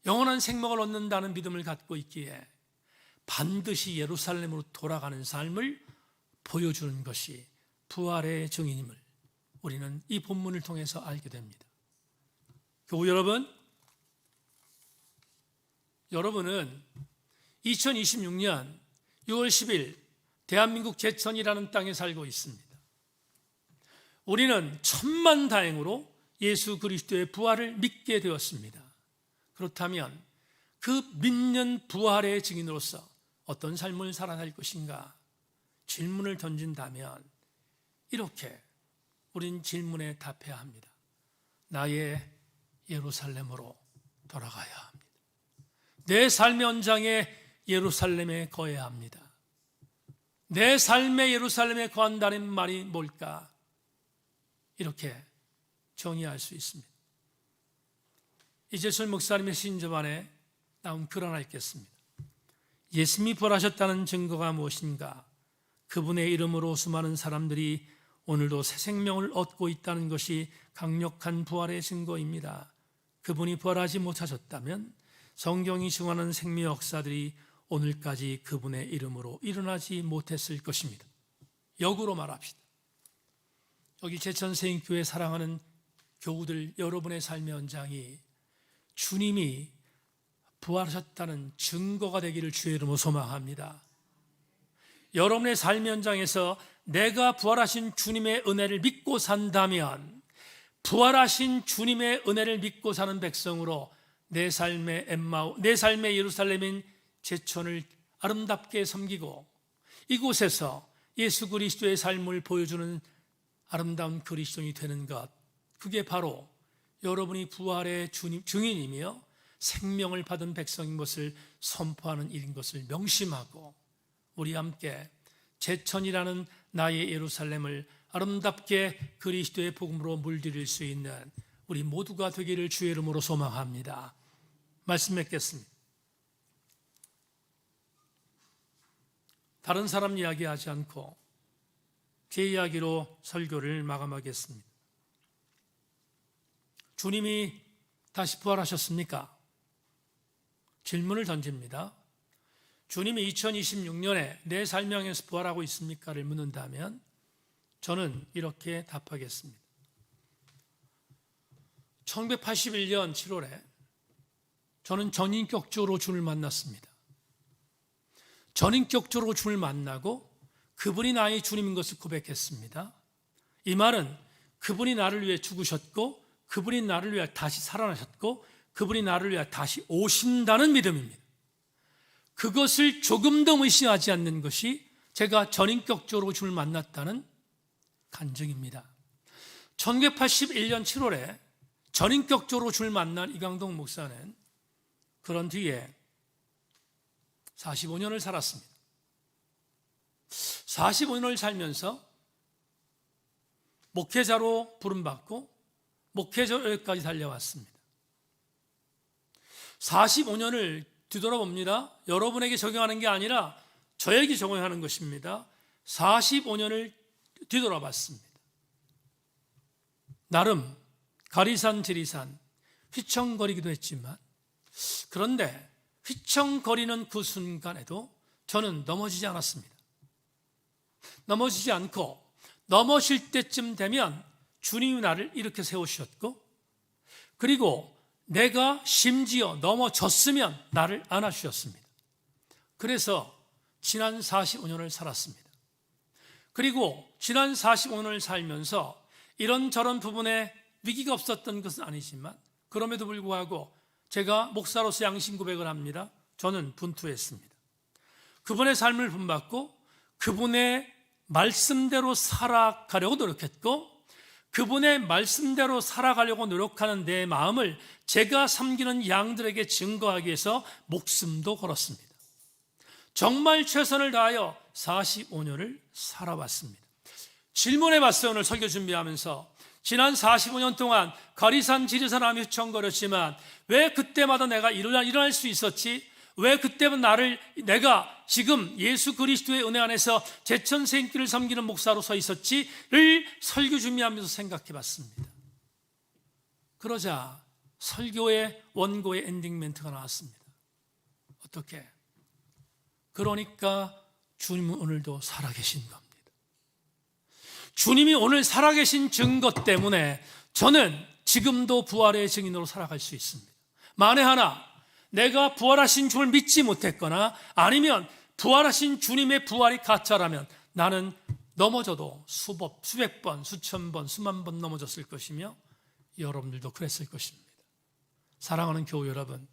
영원한 생명을 얻는다는 믿음을 갖고 있기에 반드시 예루살렘으로 돌아가는 삶을 보여주는 것이 부활의 증인임을 우리는 이 본문을 통해서 알게 됩니다. 교우 여러분, 여러분은 2026년 6월 10일 대한민국 제천이라는 땅에 살고 있습니다. 우리는 천만다행으로 예수 그리스도의 부활을 믿게 되었습니다. 그렇다면 그 믿는 부활의 증인으로서 어떤 삶을 살아갈 것인가 질문을 던진다면 이렇게 우린 질문에 답해야 합니다. 나의 예루살렘으로 돌아가야 합니다. 내 삶의 현장에 예루살렘에 거해야 합니다. 내 삶의 예루살렘에 거한다는 말이 뭘까? 이렇게 정의할 수 있습니다. 이재철 목사님의 신저반에 나온 글 하나 읽겠습니다. 예수님이 부활하셨다는 증거가 무엇인가? 그분의 이름으로 수많은 사람들이 오늘도 새 생명을 얻고 있다는 것이 강력한 부활의 증거입니다. 그분이 부활하지 못하셨다면 성경이 증언하는 생명 역사들이 오늘까지 그분의 이름으로 일어나지 못했을 것입니다. 역으로 말합시다. 여기 제천세인교회 사랑하는 교우들 여러분의 삶의 현장이 주님이 부활하셨다는 증거가 되기를 주의 이름으로 소망합니다. 여러분의 삶의 현장에서 내가 부활하신 주님의 은혜를 믿고 산다면 부활하신 주님의 은혜를 믿고 사는 백성으로 내 삶의 내 삶의 예루살렘인 제천을 아름답게 섬기고 이곳에서 예수 그리스도의 삶을 보여주는 아름다운 그리스도인이 되는 것, 그게 바로 여러분이 부활의 증인이며 생명을 받은 백성인 것을 선포하는 일인 것을 명심하고 우리 함께 제천이라는 나의 예루살렘을 아름답게 그리스도의 복음으로 물들일 수 있는 우리 모두가 되기를 주의 이름으로 소망합니다. 말씀 맺겠습니다. 다른 사람 이야기하지 않고 제 이야기로 설교를 마감하겠습니다. 주님이 다시 부활하셨습니까? 질문을 던집니다. 주님이 2026년에 내 삶에서 부활하고 있습니까를 묻는다면 저는 이렇게 답하겠습니다. 1981년 7월에 저는 전인격적으로 주를 만났습니다. 전인격적으로 주를 만나고 그분이 나의 주님인 것을 고백했습니다. 이 말은 그분이 나를 위해 죽으셨고 그분이 나를 위해 다시 살아나셨고 그분이 나를 위해 다시 오신다는 믿음입니다. 그것을 조금도 의심하지 않는 것이 제가 전인격적으로 주를 만났다는 간증입니다. 1981년 7월에 전인격적으로 주를 만난 이강동 목사는 그런 뒤에 45년을 살았습니다. 45년을 살면서 목회자로 부름받고 목회자까지 달려왔습니다. 45년을 뒤돌아봅니다. 여러분에게 적용하는 게 아니라 저에게 적용하는 것입니다. 45년을 뒤돌아봤습니다. 나름 가리산 지리산 휘청거리기도 했지만 그런데 휘청거리는 그 순간에도 저는 넘어지지 않았습니다. 넘어지지 않고 넘어질 때쯤 되면 주님이 나를 이렇게 세우셨고 그리고 내가 심지어 넘어졌으면 나를 안아주셨습니다. 그래서 지난 45년을 살았습니다. 그리고 지난 45년을 살면서 이런저런 부분에 위기가 없었던 것은 아니지만 그럼에도 불구하고 제가 목사로서 양심 고백을 합니다. 저는 분투했습니다. 그분의 삶을 본받고 그분의 말씀대로 살아가려고 노력했고 그분의 말씀대로 살아가려고 노력하는 내 마음을 제가 섬기는 양들에게 증거하기 위해서 목숨도 걸었습니다. 정말 최선을 다하여 45년을 살아왔습니다. 질문해 봤어요. 오늘 설교 준비하면서. 지난 45년 동안 거리산 지리산하며 휘청거렸지만 왜 그때마다 내가 일어날 수 있었지? 왜 그때마다 내가 지금 예수 그리스도의 은혜 안에서 제천생길을 섬기는 목사로 서 있었지를 설교 준비하면서 생각해 봤습니다. 그러자 설교의 원고의 엔딩 멘트가 나왔습니다. 어떻게? 그러니까 주님은 오늘도 살아계신 겁니다. 주님이 오늘 살아계신 증거 때문에 저는 지금도 부활의 증인으로 살아갈 수 있습니다. 만에 하나 내가 부활하신 주를 믿지 못했거나 아니면 부활하신 주님의 부활이 가짜라면 나는 넘어져도 수백 번, 수천 번, 수만 번 넘어졌을 것이며 여러분들도 그랬을 것입니다. 사랑하는 교우 여러분,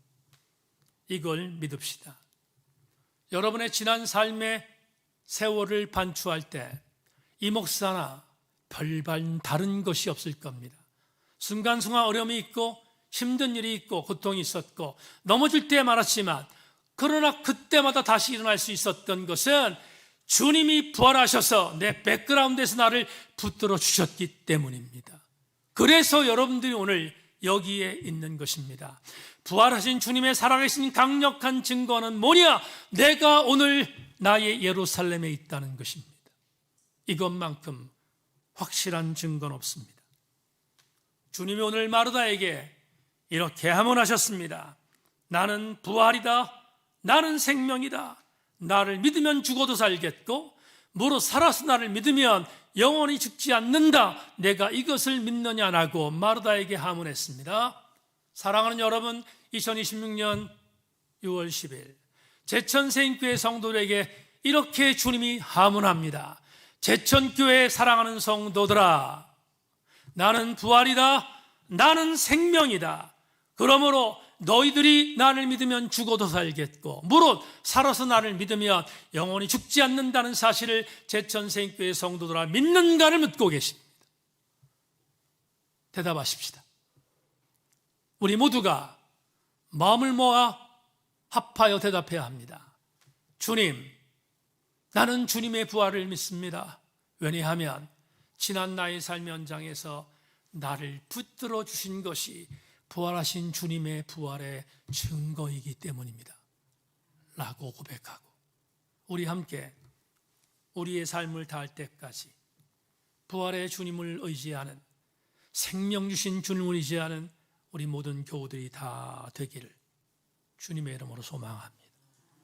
이걸 믿읍시다. 여러분의 지난 삶의 세월을 반추할 때 이 목사나 별반 다른 것이 없을 겁니다. 순간순간 어려움이 있고 힘든 일이 있고 고통이 있었고 넘어질 때 많았지만 그러나 그때마다 다시 일어날 수 있었던 것은 주님이 부활하셔서 내 백그라운드에서 나를 붙들어 주셨기 때문입니다. 그래서 여러분들이 오늘 여기에 있는 것입니다. 부활하신 주님의 살아계신 강력한 증거는 뭐냐? 내가 오늘 나의 예루살렘에 있다는 것입니다. 이것만큼 확실한 증거는 없습니다. 주님이 오늘 마르다에게 이렇게 하문하셨습니다. 나는 부활이다. 나는 생명이다. 나를 믿으면 죽어도 살겠고 무릇 살아서 나를 믿으면 영원히 죽지 않는다. 내가 이것을 믿느냐라고 마르다에게 하문했습니다. 사랑하는 여러분, 2026년 6월 10일 제천생교회 성도들에게 이렇게 주님이 하문합니다. 제천교회 사랑하는 성도들아, 나는 부활이다. 나는 생명이다. 그러므로 너희들이 나를 믿으면 죽어도 살겠고 무릇 살아서 나를 믿으면 영원히 죽지 않는다는 사실을 제천생교회 성도들아 믿는가를 묻고 계십니다. 대답하십시다. 우리 모두가 마음을 모아 합하여 대답해야 합니다. 주님, 나는 주님의 부활을 믿습니다. 왜냐하면 지난 나의 삶 현장에서 나를 붙들어 주신 것이 부활하신 주님의 부활의 증거이기 때문입니다. 라고 고백하고 우리 함께 우리의 삶을 다할 때까지 부활의 주님을 의지하는, 생명 주신 주님을 의지하는 우리 모든 교우들이 다 되기를 주님의 이름으로 소망합니다.